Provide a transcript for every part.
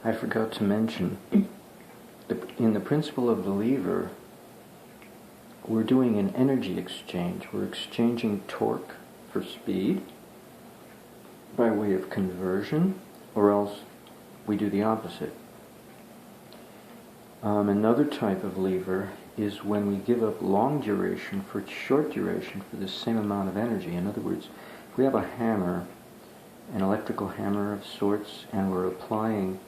I forgot to mention, in the principle of the lever, we're doing an energy exchange. We're exchanging torque for speed by way of conversion, or else we do the opposite. Another type of lever is when we give up long duration for short duration for the same amount of energy. In other words, if we have a hammer, an electrical hammer of sorts, and we're applying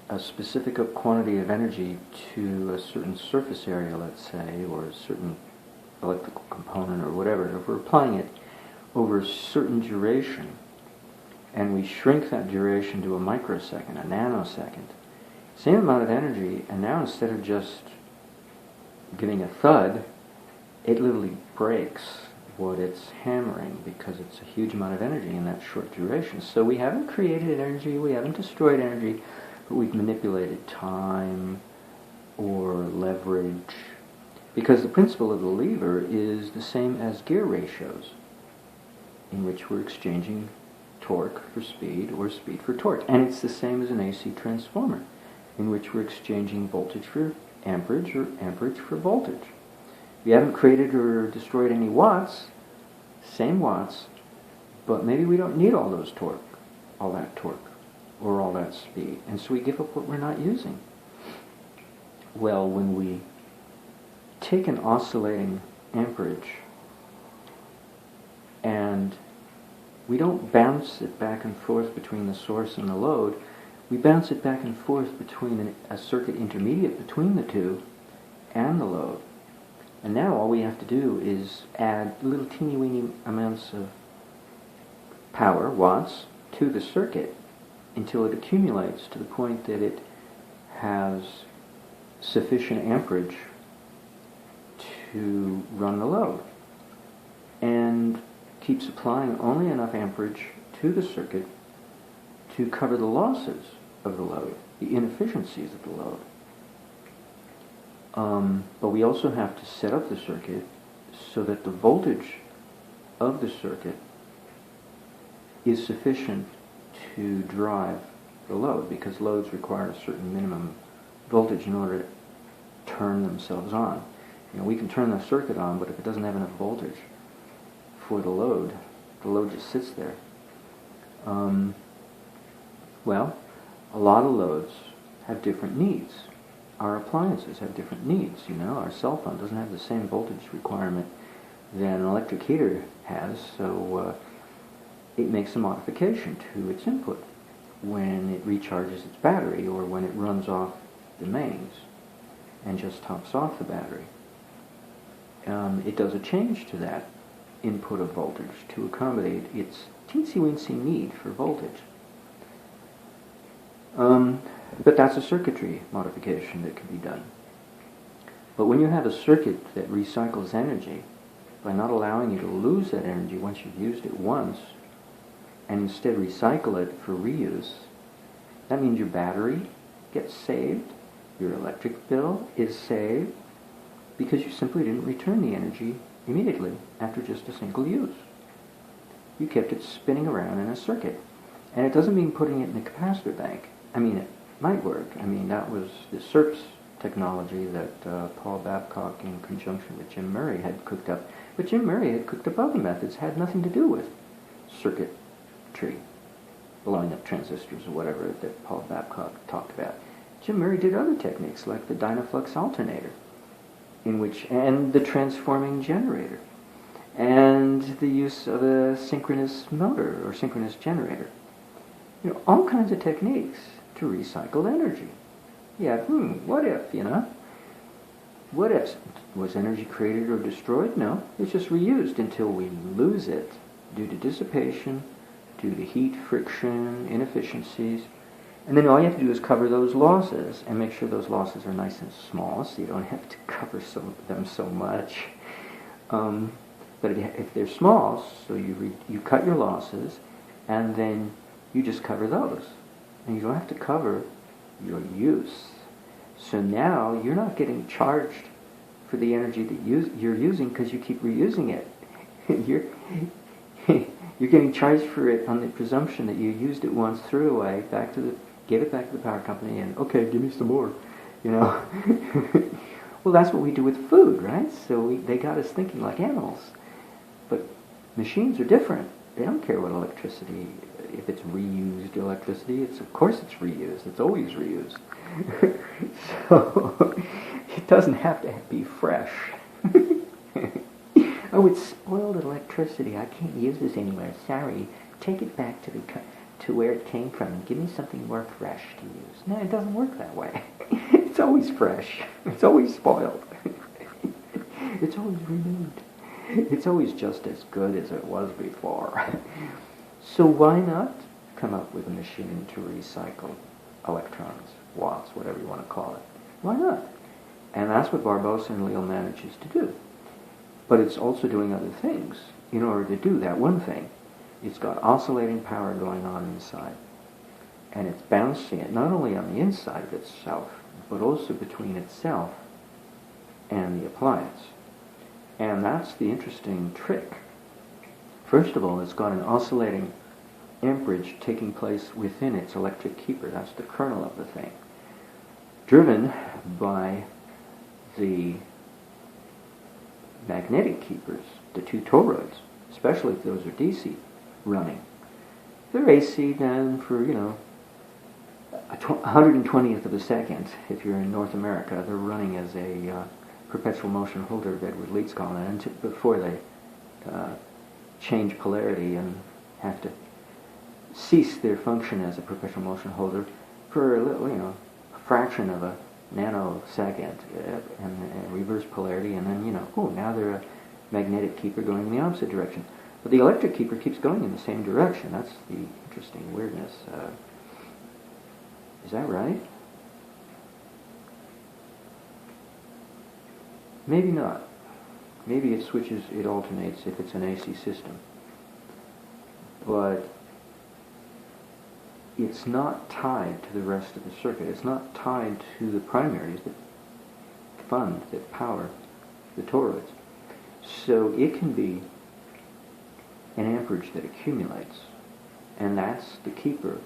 a specific quantity of energy to a certain surface area, let's say, or a certain electrical component or whatever, if we're applying it over a certain duration, and we shrink that duration to a microsecond, a nanosecond, same amount of energy, and now instead of just giving a thud, it literally breaks what it's hammering because it's a huge amount of energy in that short duration. So we haven't created energy, we haven't destroyed energy, but we've manipulated time or leverage, because the principle of the lever is the same as gear ratios, in which we're exchanging torque for speed or speed for torque. And it's the same as an AC transformer, in which we're exchanging voltage for amperage or amperage for voltage. We haven't created or destroyed any watts, same watts, but maybe we don't need all that torque, or all that speed, and so we give up what we're not using. Well, when we take an oscillating amperage and we don't bounce it back and forth between the source and the load, we bounce it back and forth between a circuit intermediate between the two and the load. And now all we have to do is add little teeny weeny amounts of power, watts, to the circuit until it accumulates to the point that it has sufficient amperage to run the load, and keep supplying only enough amperage to the circuit to cover the losses of the load, the inefficiencies of the load. But we also have to set up the circuit so that the voltage of the circuit is sufficient to drive the load, because loads require a certain minimum voltage in order to turn themselves on. We can turn the circuit on, but if it doesn't have enough voltage for the load just sits there. Well, a lot of loads have different needs. Our appliances have different needs. Our cell phone doesn't have the same voltage requirement than an electric heater has, so it makes a modification to its input when it recharges its battery, or when it runs off the mains and just tops off the battery. It does a change to that input of voltage to accommodate its teensy-weensy need for voltage. But that's a circuitry modification that can be done. But when you have a circuit that recycles energy, by not allowing you to lose that energy once you've used it once, and instead recycle it for reuse, that means your battery gets saved, your electric bill is saved, because you simply didn't return the energy immediately after just a single use. You kept it spinning around in a circuit. And it doesn't mean putting it in a capacitor bank. It might work. That was the SERPS technology that Paul Babcock, in conjunction with Jim Murray, had cooked up. But Jim Murray had cooked up other methods, had nothing to do with circuitry, blowing up transistors or whatever that Paul Babcock talked about. Jim Murray did other techniques like the Dynaflux alternator, and the transforming generator, and the use of a synchronous motor or synchronous generator. All kinds of techniques to recycle energy. What if, What if? Was energy created or destroyed? No, it's just reused until we lose it due to dissipation, due to heat, friction, inefficiencies. And then all you have to do is cover those losses and make sure those losses are nice and small, so you don't have to cover them so much. But if they're small, so you cut your losses, and then you just cover those. And you don't have to cover your use. So now you're not getting charged for the energy that you're using because you keep reusing it. You're getting charged for it on the presumption that you used it once, threw it away, back to the gave it back to the power company, and okay, give me some more, you know. Well, that's what we do with food, right? So they got us thinking like animals. But machines are different. They don't care what electricity, if it's reused electricity, of course it's reused. It's always reused. So it doesn't have to be fresh. Oh, it's spoiled electricity. I can't use this anymore. Sorry. Take it back to where it came from and give me something more fresh to use. No, it doesn't work that way. It's always fresh. It's always spoiled. It's always renewed. It's always just as good as it was before. So why not come up with a machine to recycle electrons, watts, whatever you want to call it? Why not? And that's what Barbosa and Leal manages to do. But it's also doing other things in order to do that one thing. It's got oscillating power going on inside. And it's bouncing it not only on the inside of itself, but also between itself and the appliance. And that's the interesting trick. First of all, it's got an oscillating amperage taking place within its electric keeper. That's the kernel of the thing. Driven by the magnetic keepers, the two toroids, especially if those are DC running. If they're AC, then for, 120th of a second, if you're in North America, they're running as a perpetual motion holder, Edward Leeds called it, before they change polarity and have to cease their function as a perpetual motion holder for a little, a fraction of a nanosecond and reverse polarity, and then, now they're a magnetic keeper going in the opposite direction. But the electric keeper keeps going in the same direction. That's the interesting weirdness. Is that right? Maybe not. Maybe it switches, it alternates if it's an AC system. But it's not tied to the rest of the circuit. It's not tied to the primaries that power the toroids. So it can be an amperage that accumulates, and that's the keeper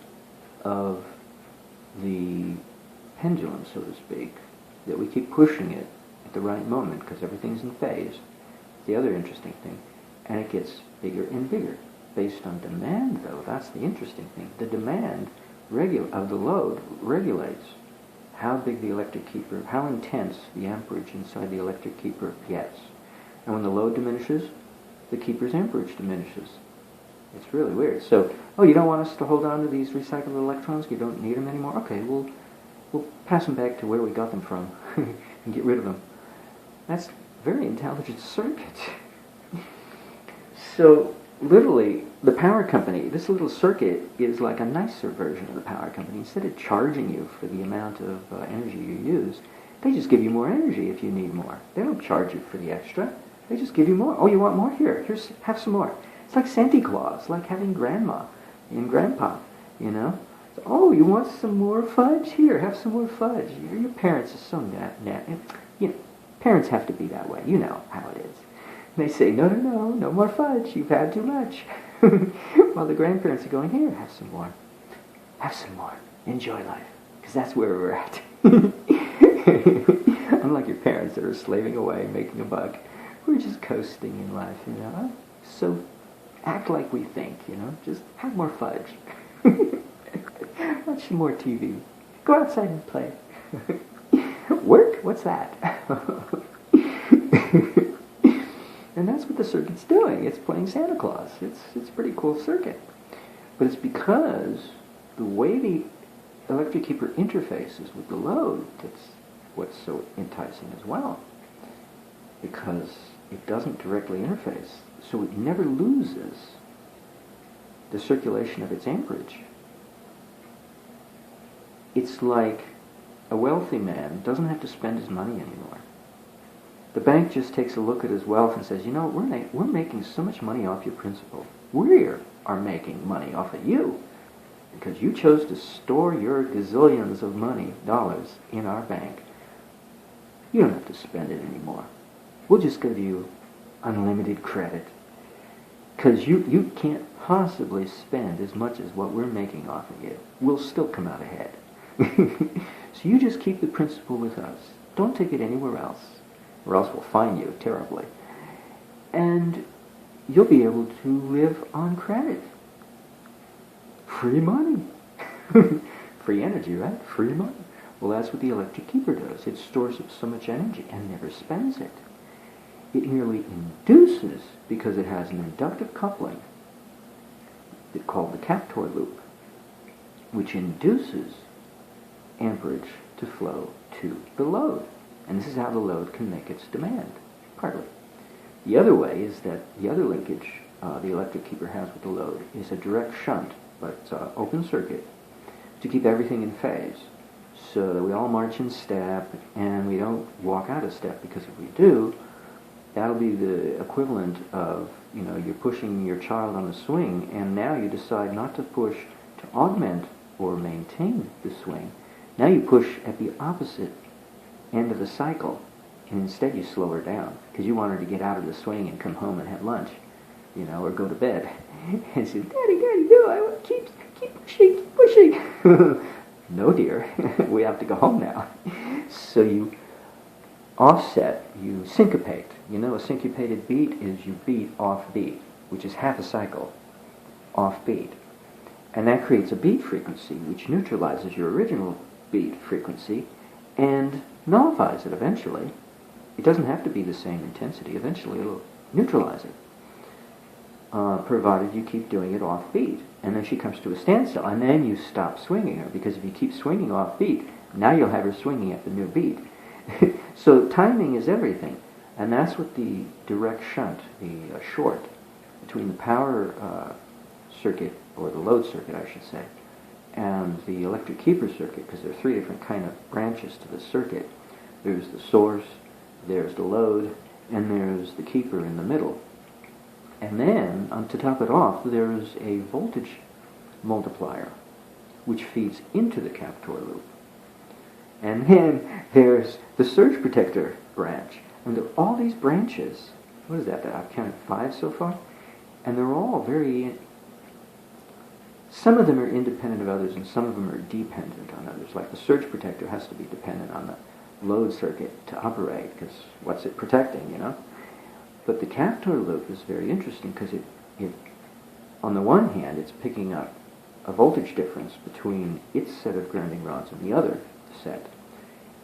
of the pendulum, so to speak, that we keep pushing it at the right moment because everything's in phase. The other interesting thing, and it gets bigger and bigger based on demand, though. That's the interesting thing. The demand of the load regulates how big the electric keeper, how intense the amperage inside the electric keeper gets. And when the load diminishes, the keeper's amperage diminishes. It's really weird. So, you don't want us to hold on to these recycled electrons? You don't need them anymore? Okay, we'll pass them back to where we got them from and get rid of them. That's a very intelligent circuit. So, literally, the power company, this little circuit is like a nicer version of the power company. Instead of charging you for the amount of energy you use, they just give you more energy if you need more. They don't charge you for the extra. They just give you more. Oh, you want more? Here's have some more. It's like Santa Claus, like having grandma and grandpa, So, oh, you want some more fudge? Here, have some more fudge. Your parents are so parents have to be that way. You know how it is. And they say, no more fudge. You've had too much. While the grandparents are going, here, have some more. Have some more. Enjoy life. Because that's where we're at. Unlike your parents that are slaving away, making a buck. We're just coasting in life, So act like we think, Just have more fudge. Watch some more TV. Go outside and play. Work? What's that? And that's what the circuit's doing. It's playing Santa Claus. It's a pretty cool circuit. But it's because the way the electric keeper interfaces with the load that's what's so enticing as well. Because it doesn't directly interface, so it never loses the circulation of its amperage. It's like a wealthy man doesn't have to spend his money anymore. The bank just takes a look at his wealth and says, we're making so much money off your principal. We are making money off of you because you chose to store your gazillions of dollars in our bank. You don't have to spend it anymore. We'll just give you unlimited credit because you can't possibly spend as much as what we're making off of you. We'll still come out ahead. So you just keep the principle with us. Don't take it anywhere else, or else we'll fine you terribly. And you'll be able to live on credit. Free money. Free energy, right? Free money. Well, that's what the electric keeper does. It stores up so much energy and never spends it. It merely induces, because it has an inductive coupling called the captor loop, which induces amperage to flow to the load. And this is how the load can make its demand, partly. The other way is that the other linkage the electric keeper has with the load is a direct shunt, but open circuit, to keep everything in phase, so that we all march in step and we don't walk out of step, because if we do, that'll be the equivalent of, you're pushing your child on a swing, and now you decide not to push to augment or maintain the swing. Now you push at the opposite end of the cycle, and instead you slow her down, because you want her to get out of the swing and come home and have lunch, or go to bed. And say, Daddy, no, I want to keep pushing. No, dear, we have to go home now. So you offset, you syncopate. A syncopated beat is you beat off beat, which is half a cycle off beat. And that creates a beat frequency, which neutralizes your original beat frequency and nullifies it eventually. It doesn't have to be the same intensity. Eventually it'll neutralize it, provided you keep doing it off beat. And then she comes to a standstill, and then you stop swinging her, because if you keep swinging off beat, now you'll have her swinging at the new beat. So timing is everything. And that's what the direct shunt, the short, between the power circuit, or the load circuit I should say, and the electric keeper circuit, because there are three different kind of branches to the circuit. There's the source, there's the load, and there's the keeper in the middle. And then, to top it off, there's a voltage multiplier, which feeds into the captor loop. And then there's the surge protector branch. And there are all these branches. What is that? I've counted 5 so far? And they're all some of them are independent of others, and some of them are dependent on others. Like the surge protector has to be dependent on the load circuit to operate, because what's it protecting, But the captor loop is very interesting, because it, on the one hand, it's picking up a voltage difference between its set of grounding rods and the other set.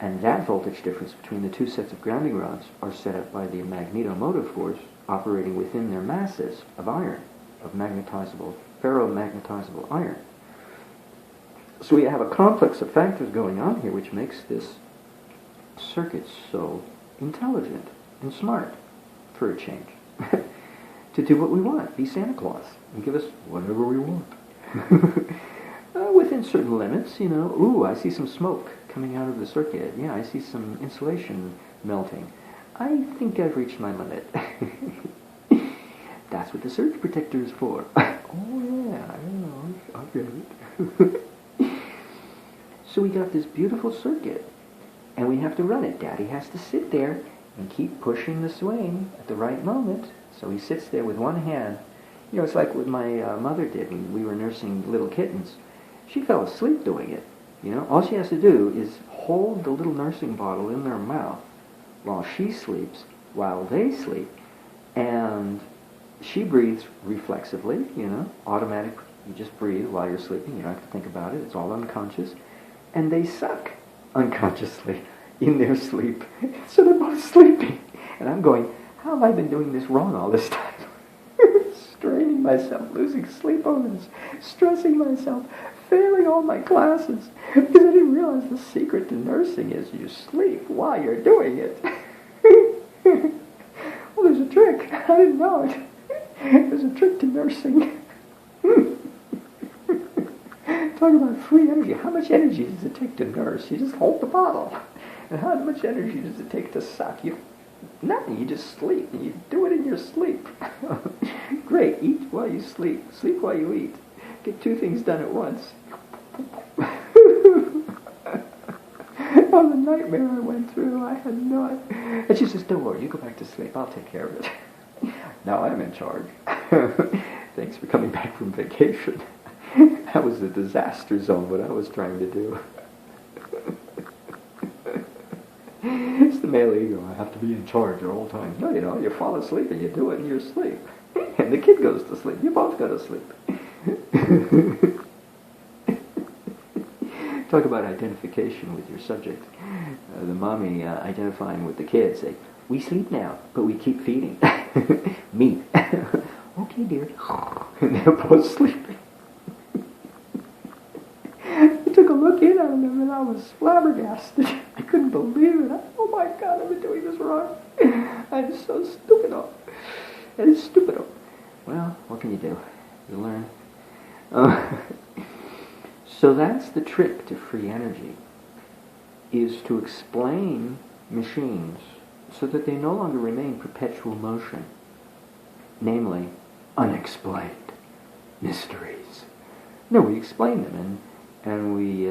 And that voltage difference between the two sets of grounding rods are set up by the magnetomotive force operating within their masses of iron, of ferromagnetizable iron. So we have a complex of factors going on here, which makes this circuit so intelligent and smart, for a change, to do what we want, be Santa Claus, and give us whatever we want. Within certain limits, ooh, I see some smoke coming out of the circuit. Yeah, I see some insulation melting. I think I've reached my limit. That's what the surge protector is for. Oh yeah, I get it. So we got this beautiful circuit, and we have to run it. Daddy has to sit there and keep pushing the swing at the right moment. So he sits there with one hand. It's like what my mother did when we were nursing little kittens. She fell asleep doing it. All she has to do is hold the little nursing bottle in their mouth while she sleeps, while they sleep, and she breathes reflexively, automatic. You just breathe while you're sleeping. You don't have to think about it. It's all unconscious. And they suck unconsciously in their sleep. So they're both sleeping. And I'm going, how have I been doing this wrong all this time? Straining myself, losing sleep over this, stressing myself, failing all my classes, because I didn't realize the secret to nursing is you sleep while you're doing it. Well, there's a trick. I didn't know it. There's a trick to nursing. Talk about free energy. How much energy does it take to nurse? You just hold the bottle. And how much energy does it take to suck? Nothing. You just sleep. And you do it in your sleep. Great. Eat while you sleep. Sleep while you eat. Get 2 things done at once. Oh, the nightmare I went through. I had no idea. And she says, don't worry. You go back to sleep. I'll take care of it. Now I'm in charge. Thanks for coming back from vacation. That was a disaster zone, what I was trying to do. It's the male ego. I have to be in charge at all times. No, you know, you fall asleep and you do it in your sleep. And the kid goes to sleep. You both go to sleep. Talk about identification with your subject. The mommy identifying with the kid, say, we sleep now, but we keep feeding. Me. Okay, dear. And they're both sleeping. I took a look in on them and I was flabbergasted. I couldn't believe it. Oh my God, I've been doing this wrong. I'm so stupido. It is stupido. Well, what can you do? You learn. So that's the trick to free energy, is to explain machines so that they no longer remain perpetual motion, namely, unexplained mysteries. No, we explain them and we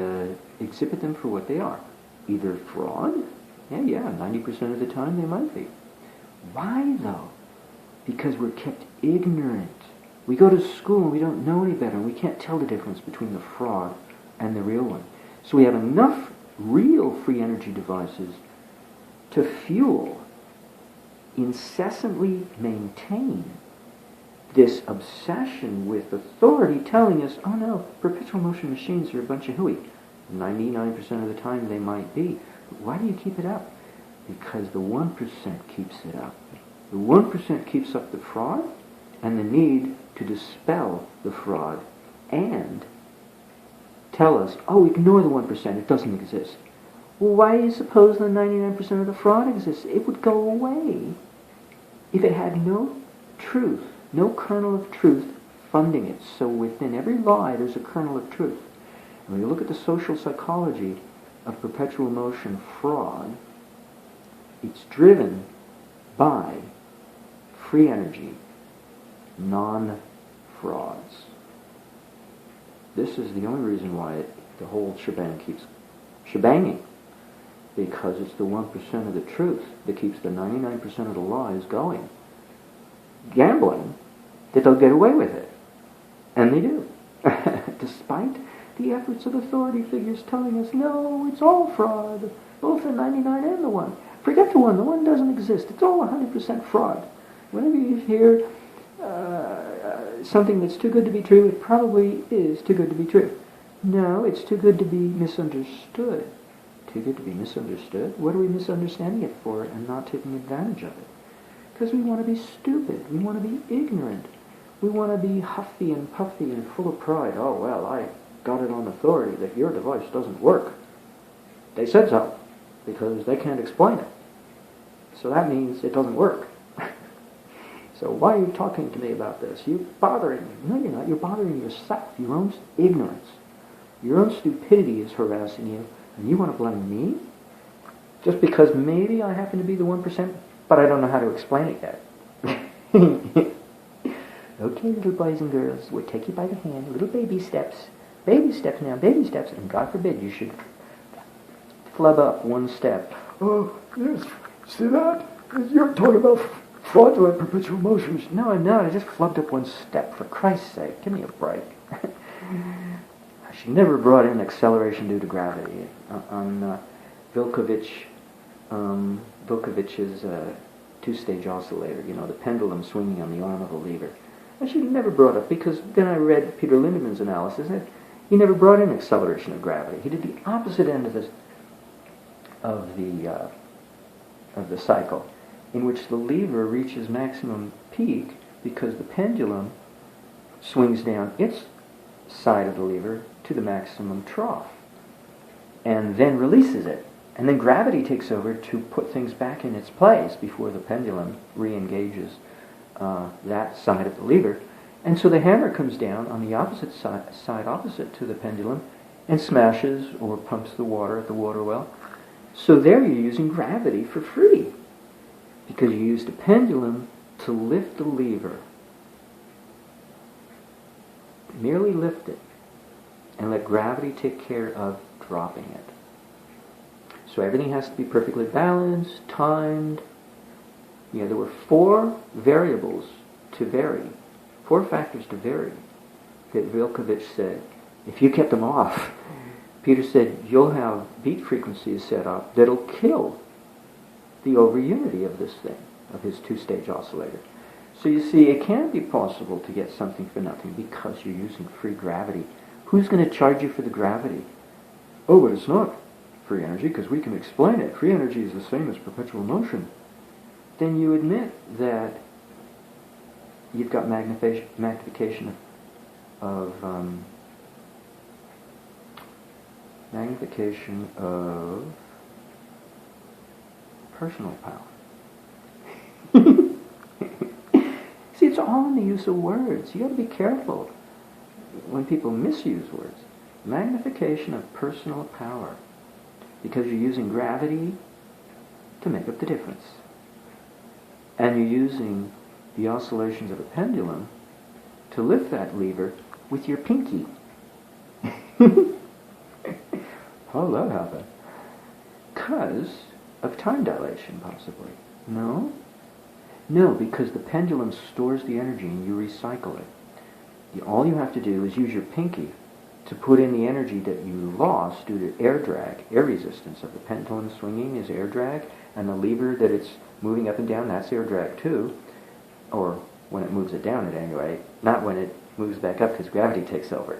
exhibit them for what they are. Either fraud, yeah, 90% of the time they might be. Why though? Because we're kept ignorant. We go to school and we don't know any better, and we can't tell the difference between the fraud and the real one. So we have enough real free energy devices to fuel, incessantly maintain this obsession with authority telling us, oh no, perpetual motion machines are a bunch of hooey. 99% of the time they might be. But why do you keep it up? Because the 1% keeps it up. The 1% keeps up the fraud and the need to dispel the fraud and tell us, oh, ignore the 1%, it doesn't exist. Well, why do you suppose the 99% of the fraud exists? It would go away if it had no truth, no kernel of truth funding it. So within every lie, there's a kernel of truth. And when you look at the social psychology of perpetual motion fraud, it's driven by free energy, non-frauds. This is the only reason why the whole shebang keeps shebanging, because it's the 1% of the truth that keeps the 99% of the lies going. Gambling, that they'll get away with it. And they do. Despite the efforts of authority figures telling us, no, it's all fraud, both the 99 and the 1. Forget the 1, the 1 doesn't exist. It's all 100% fraud. Whenever you hear something that's too good to be true, it probably is too good to be true. No, it's too good to be misunderstood. Too good to be misunderstood? What are we misunderstanding it for and not taking advantage of it? Because we want to be stupid. We want to be ignorant. We want to be huffy and puffy and full of pride. Oh, well, I got it on authority that your device doesn't work. They said so, because they can't explain it. So that means it doesn't work. So why are you talking to me about this? You're bothering me. No, you're not. You're bothering yourself. Your own ignorance. Your own stupidity is harassing you, and you want to blame me? Just because maybe I happen to be the 1%, but I don't know how to explain it yet. Okay, little boys and girls, we'll take you by the hand. Little baby steps. Baby steps now, baby steps. And God forbid you should flub up one step. Oh, yes. See that? You're talking about fraudulent perpetual motions. No, I'm not. I just flubbed up one step. For Christ's sake, give me a break. She never brought in acceleration due to gravity on Vilkovich's two-stage oscillator. You know, the pendulum swinging on the arm of a lever. And she never brought up, because then I read Peter Lindemann's analysis, and he never brought in acceleration of gravity. He did the opposite end of the cycle, in which the lever reaches maximum peak because the pendulum swings down its side of the lever to the maximum trough and then releases it. And then gravity takes over to put things back in its place before the pendulum re-engages that side of the lever. And so the hammer comes down on the opposite side opposite to the pendulum and smashes or pumps the water at the water well. So there you're using gravity for free, because you used a pendulum to lift the lever. Merely lift it and let gravity take care of dropping it. So everything has to be perfectly balanced, timed. Yeah, there were 4 variables to vary. 4 factors to vary that Vilkovich said, if you kept them off, Peter said, you'll have beat frequencies set up that'll kill the over-unity of this thing, of his 2-stage oscillator. So you see, it can be possible to get something for nothing because you're using free gravity. Who's going to charge you for the gravity? Oh, but it's not free energy because we can explain it. Free energy is the same as perpetual motion. Then you admit that you've got magnification of personal power. See, it's all in the use of words. You got to be careful when people misuse words. Magnification of personal power, because you're using gravity to make up the difference, and you're using the oscillations of a pendulum to lift that lever with your pinky. How did that happen? Because of time dilation, possibly. No? No, because the pendulum stores the energy and you recycle it. All you have to do is use your pinky to put in the energy that you lost due to air drag, air resistance of the pendulum swinging is air drag, and the lever that it's moving up and down, that's air drag too. Or when it moves it down at any rate, not when it moves back up because gravity takes over.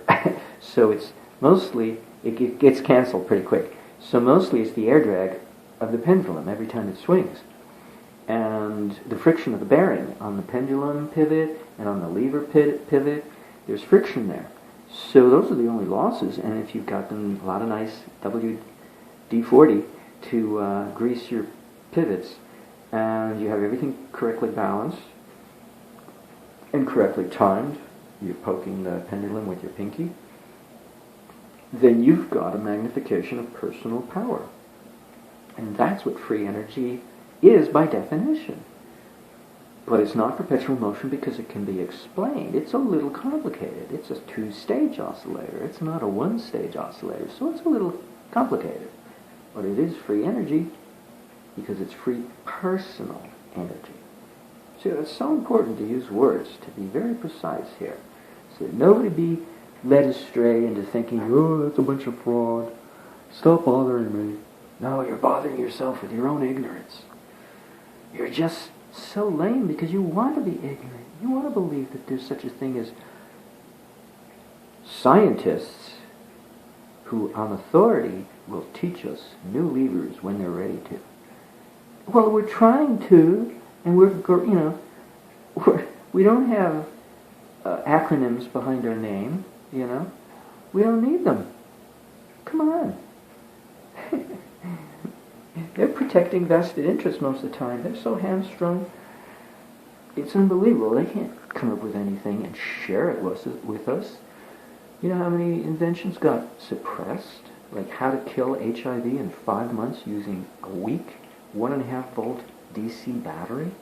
So it's mostly, it gets canceled pretty quick. So mostly it's the air drag of the pendulum every time it swings. And the friction of the bearing on the pendulum pivot and on the lever pivot, there's friction there. So those are the only losses, and if you've got them a lot of nice WD-40 to grease your pivots, and you have everything correctly balanced and correctly timed, you're poking the pendulum with your pinky, then you've got a magnification of personal power. And that's what free energy is by definition. But it's not perpetual motion because it can be explained. It's a little complicated. It's a 2-stage oscillator. It's not a 1-stage oscillator, so it's a little complicated. But it is free energy because it's free personal energy. See, it's so important to use words, to be very precise here, so that nobody be led astray into thinking, oh, that's a bunch of fraud. Stop bothering me. No, you're bothering yourself with your own ignorance. You're just so lame because you want to be ignorant. You want to believe that there's such a thing as scientists who, on authority, will teach us new levers when they're ready to. Well, we're trying to, and we don't have acronyms behind our name, We don't need them. Come on. They're protecting vested interests most of the time. They're so hamstrung. It's unbelievable. They can't come up with anything and share it with us. You know how many inventions got suppressed? Like how to kill HIV in 5 months using a weak 1.5 volt DC battery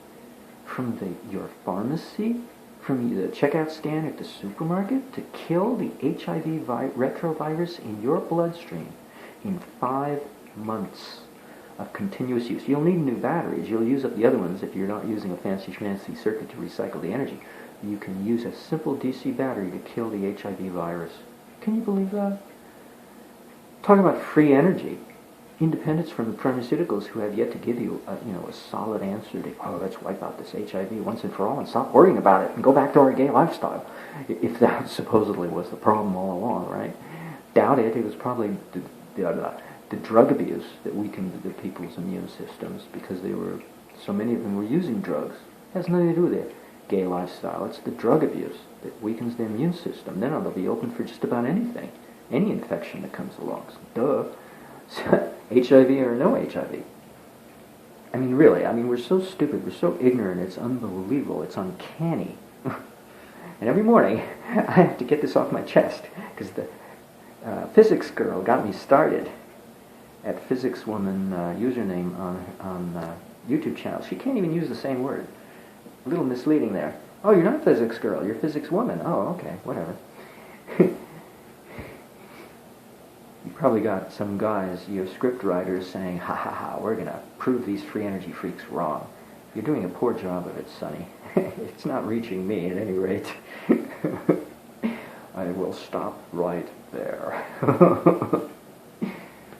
from your pharmacy, from the checkout stand at the supermarket, to kill the HIV retrovirus in your bloodstream in 5 months of continuous use. You'll need new batteries. You'll use up the other ones if you're not using a fancy schmancy circuit to recycle the energy. You can use a simple DC battery to kill the HIV virus. Can you believe that? Talk about free energy. Independence from the pharmaceuticals who have yet to give you a solid answer to, let's wipe out this HIV once and for all and stop worrying about it and go back to our gay lifestyle. If that supposedly was the problem all along, right? Doubt it. It was probably the drug abuse that weakened the people's immune systems because so many of them were using drugs. It has nothing to do with their gay lifestyle. It's the drug abuse that weakens their immune system. Then they'll be open for just about anything, any infection that comes along. So, duh. HIV or no HIV. I mean, really, we're so stupid, we're so ignorant, it's unbelievable, it's uncanny. And every morning, I have to get this off my chest, because the physics girl got me started at Physics Woman username on YouTube channel. She can't even use the same word. A little misleading there. Oh, you're not Physics Girl, you're Physics Woman. Oh, okay, whatever. You probably got some guys, your script writers, saying, ha ha ha, we're going to prove these free energy freaks wrong. You're doing a poor job of it, Sonny. It's not reaching me at any rate. I will stop right there.